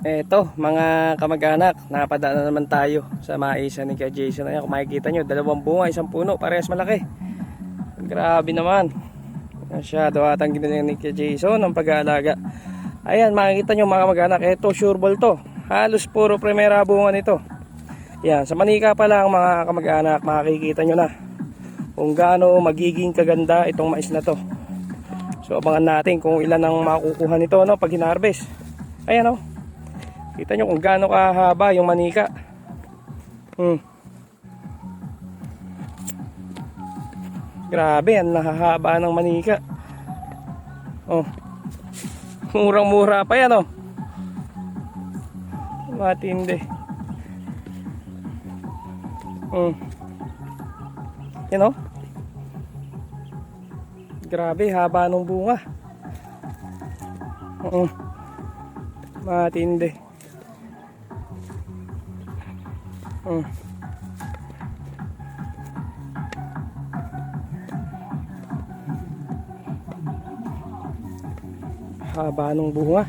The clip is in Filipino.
Eto mga kamag-anak, napadaan na naman tayo sa maisa ni Kuya Jason. Ayan, kung makikita nyo, dalawang bunga, isang puno, parehas malaki. Grabe naman. Masyado atang ginawa ni Kuya Jason ang pag-aalaga. Ayan, makikita nyo mga kamag-anak, eto sureball to. Halos puro primera bunga nito. Yan, sa manika pa lang mga kamag-anak, makikita nyo na kung gaano magiging kaganda itong mais na to. So abangan natin kung ilan ang makukuha nito, no, pag hinarvest. Ayan, oh. Kita nyo kung gaano kahaba yung manika. Grabe, ang nahahaba ng manika. Oh. Murang-mura pa yan, oh. Matindi. Yan, oh. Grabe, haba ng bunga. Matindi. Haba ng bunga.